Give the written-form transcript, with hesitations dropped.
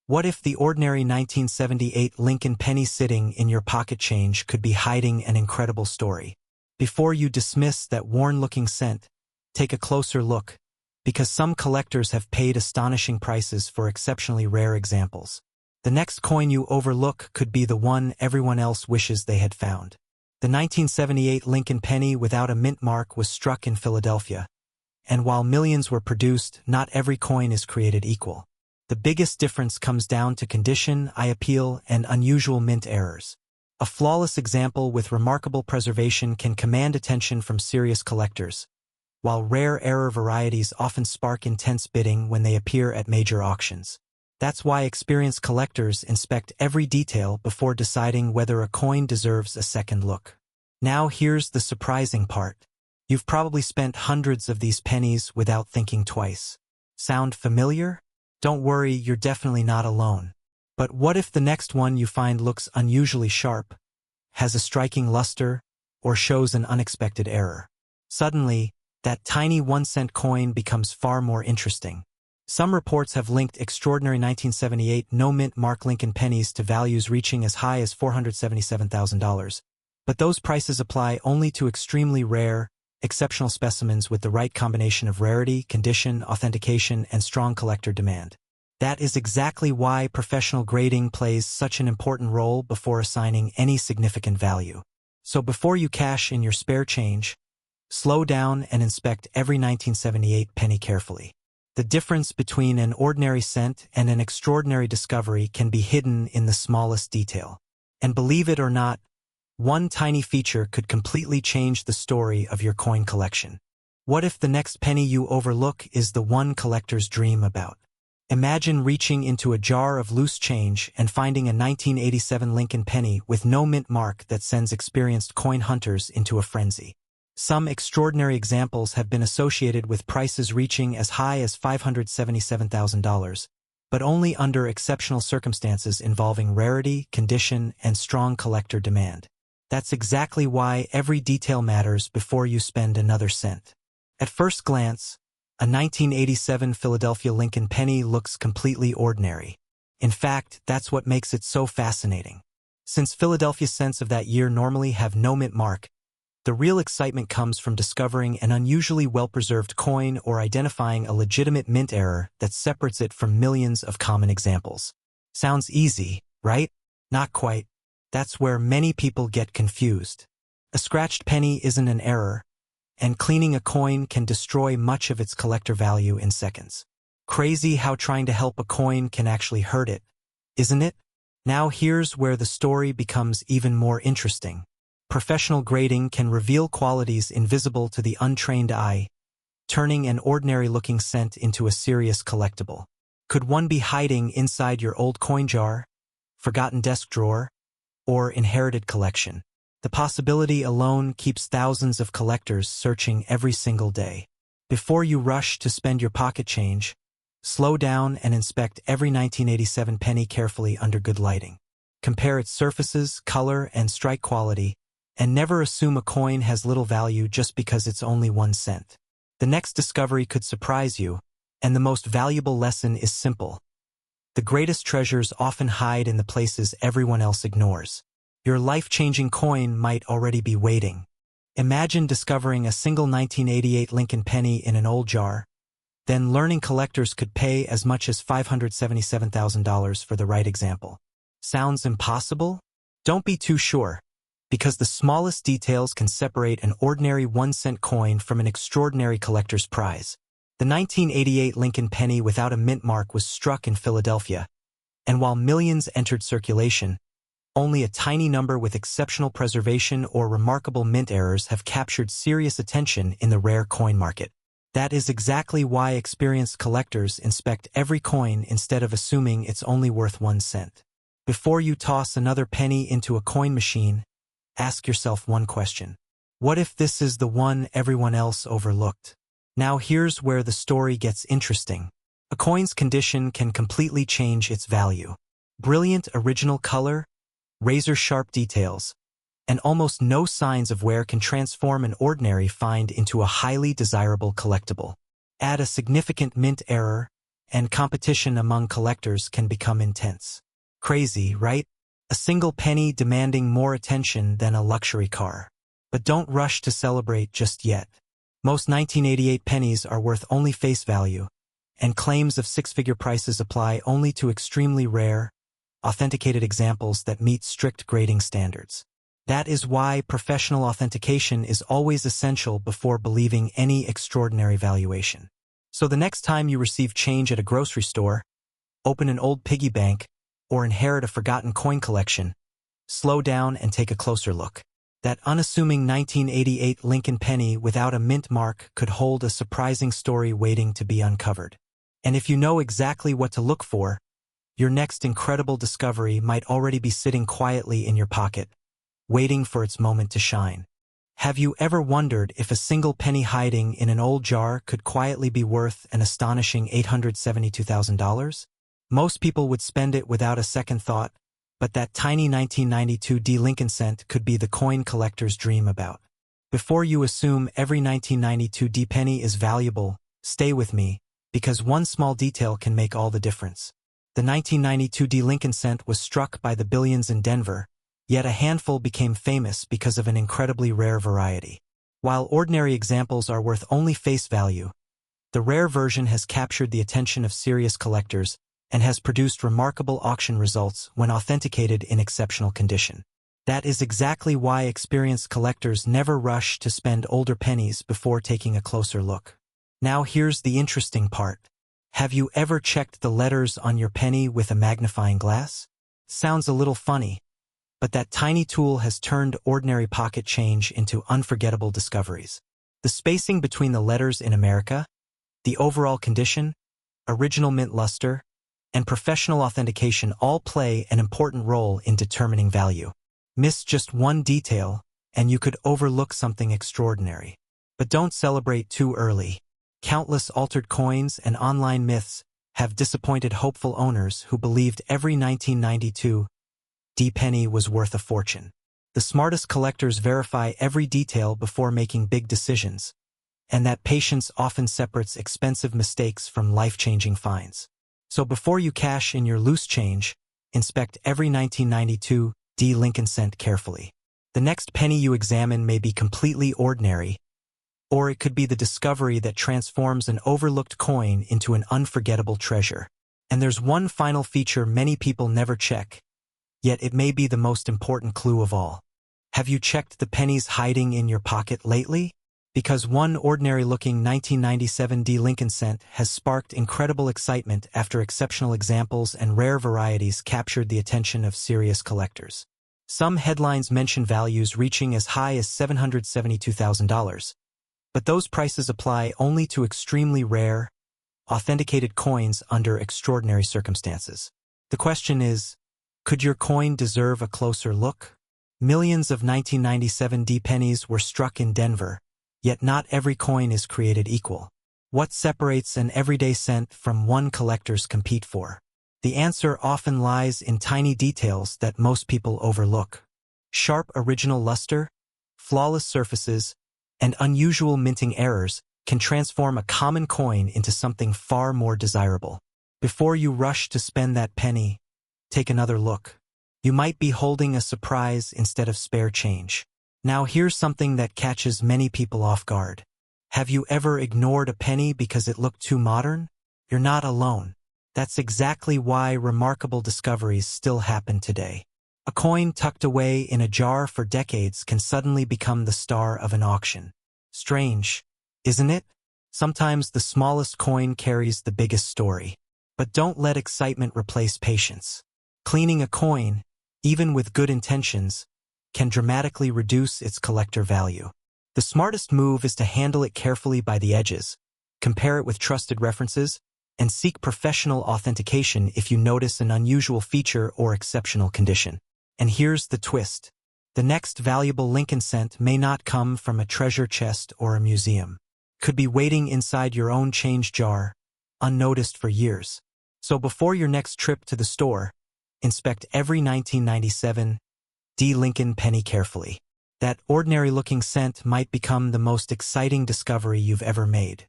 What if the ordinary 1978 Lincoln penny sitting in your pocket change could be hiding an incredible story? Before you dismiss that worn-looking cent, take a closer look, because some collectors have paid astonishing prices for exceptionally rare examples. The next coin you overlook could be the one everyone else wishes they had found. The 1978 Lincoln penny without a mint mark was struck in Philadelphia, and while millions were produced, not every coin is created equal. The biggest difference comes down to condition, eye appeal, and unusual mint errors. A flawless example with remarkable preservation can command attention from serious collectors, while rare error varieties often spark intense bidding when they appear at major auctions. That's why experienced collectors inspect every detail before deciding whether a coin deserves a second look. Now here's the surprising part. You've probably spent hundreds of these pennies without thinking twice. Sound familiar? Don't worry, you're definitely not alone. But what if the next one you find looks unusually sharp, has a striking luster, or shows an unexpected error? Suddenly, that tiny 1-cent coin becomes far more interesting. Some reports have linked extraordinary 1978 no-mint mark Lincoln pennies to values reaching as high as $477,000. But those prices apply only to extremely rare, exceptional specimens with the right combination of rarity, condition, authentication, and strong collector demand. That is exactly why professional grading plays such an important role before assigning any significant value. So before you cash in your spare change, slow down and inspect every 1978 penny carefully. The difference between an ordinary cent and an extraordinary discovery can be hidden in the smallest detail. And believe it or not, one tiny feature could completely change the story of your coin collection. What if the next penny you overlook is the one collectors dream about? Imagine reaching into a jar of loose change and finding a 1987 Lincoln penny with no mint mark that sends experienced coin hunters into a frenzy. Some extraordinary examples have been associated with prices reaching as high as $577,000, but only under exceptional circumstances involving rarity, condition, and strong collector demand. That's exactly why every detail matters before you spend another cent. At first glance, a 1987 Philadelphia Lincoln penny looks completely ordinary. In fact, that's what makes it so fascinating. Since Philadelphia cents of that year normally have no mint mark, the real excitement comes from discovering an unusually well-preserved coin or identifying a legitimate mint error that separates it from millions of common examples. Sounds easy, right? Not quite. That's where many people get confused. A scratched penny isn't an error, and cleaning a coin can destroy much of its collector value in seconds. Crazy how trying to help a coin can actually hurt it, isn't it? Now here's where the story becomes even more interesting. Professional grading can reveal qualities invisible to the untrained eye, turning an ordinary-looking cent into a serious collectible. Could one be hiding inside your old coin jar, forgotten desk drawer, or inherited collection? The possibility alone keeps thousands of collectors searching every single day. Before you rush to spend your pocket change, slow down and inspect every 1987 penny carefully under good lighting. Compare its surfaces, color, and strike quality, and never assume a coin has little value just because it's only 1 cent. The next discovery could surprise you, and the most valuable lesson is simple. The greatest treasures often hide in the places everyone else ignores. Your life-changing coin might already be waiting. Imagine discovering a single 1988 Lincoln penny in an old jar, then learning collectors could pay as much as $577,000 for the right example. Sounds impossible? Don't be too sure, because the smallest details can separate an ordinary 1-cent coin from an extraordinary collector's prize. The 1988 Lincoln penny without a mint mark was struck in Philadelphia, and while millions entered circulation, only a tiny number with exceptional preservation or remarkable mint errors have captured serious attention in the rare coin market. That is exactly why experienced collectors inspect every coin instead of assuming it's only worth 1 cent. Before you toss another penny into a coin machine, ask yourself one question. What if this is the one everyone else overlooked? Now here's where the story gets interesting. A coin's condition can completely change its value. Brilliant original color, razor-sharp details, and almost no signs of wear can transform an ordinary find into a highly desirable collectible. Add a significant mint error, and competition among collectors can become intense. Crazy, right? A single penny demanding more attention than a luxury car. But don't rush to celebrate just yet. Most 1988 pennies are worth only face value, and claims of six-figure prices apply only to extremely rare, authenticated examples that meet strict grading standards. That is why professional authentication is always essential before believing any extraordinary valuation. So the next time you receive change at a grocery store, open an old piggy bank, or inherit a forgotten coin collection, slow down and take a closer look. That unassuming 1988 Lincoln penny without a mint mark could hold a surprising story waiting to be uncovered. And if you know exactly what to look for, your next incredible discovery might already be sitting quietly in your pocket, waiting for its moment to shine. Have you ever wondered if a single penny hiding in an old jar could quietly be worth an astonishing $872,000? Most people would spend it without a second thought, but that tiny 1992 D Lincoln cent could be the coin collector's dream about. Before you assume every 1992 D penny is valuable, stay with me, because one small detail can make all the difference. The 1992 D Lincoln cent was struck by the billions in Denver, yet a handful became famous because of an incredibly rare variety. While ordinary examples are worth only face value, the rare version has captured the attention of serious collectors and has produced remarkable auction results when authenticated in exceptional condition. That is exactly why experienced collectors never rush to spend older pennies before taking a closer look. Now here's the interesting part. Have you ever checked the letters on your penny with a magnifying glass? Sounds a little funny, but that tiny tool has turned ordinary pocket change into unforgettable discoveries. The spacing between the letters in America, the overall condition, original mint luster, and professional authentication all play an important role in determining value. Miss just one detail, and you could overlook something extraordinary. But don't celebrate too early. Countless altered coins and online myths have disappointed hopeful owners who believed every 1992 D penny was worth a fortune. The smartest collectors verify every detail before making big decisions, and that patience often separates expensive mistakes from life-changing finds. So before you cash in your loose change, inspect every 1992 D Lincoln cent carefully. The next penny you examine may be completely ordinary, or it could be the discovery that transforms an overlooked coin into an unforgettable treasure. And there's one final feature many people never check, yet it may be the most important clue of all. Have you checked the pennies hiding in your pocket lately? Because one ordinary-looking 1997 D Lincoln cent has sparked incredible excitement after exceptional examples and rare varieties captured the attention of serious collectors. Some headlines mention values reaching as high as $772,000, but those prices apply only to extremely rare, authenticated coins under extraordinary circumstances. The question is, could your coin deserve a closer look? Millions of 1997 D pennies were struck in Denver, yet not every coin is created equal. What separates an everyday cent from one collectors compete for? The answer often lies in tiny details that most people overlook. Sharp original luster, flawless surfaces, and unusual minting errors can transform a common coin into something far more desirable. Before you rush to spend that penny, take another look. You might be holding a surprise instead of spare change. Now here's something that catches many people off guard. Have you ever ignored a penny because it looked too modern? You're not alone. That's exactly why remarkable discoveries still happen today. A coin tucked away in a jar for decades can suddenly become the star of an auction. Strange, isn't it? Sometimes the smallest coin carries the biggest story. But don't let excitement replace patience. Cleaning a coin, even with good intentions, can dramatically reduce its collector value. The smartest move is to handle it carefully by the edges, compare it with trusted references, and seek professional authentication if you notice an unusual feature or exceptional condition. And here's the twist. The next valuable Lincoln cent may not come from a treasure chest or a museum. Could be waiting inside your own change jar, unnoticed for years. So before your next trip to the store, inspect every 1997 D Lincoln penny carefully. That ordinary-looking cent might become the most exciting discovery you've ever made.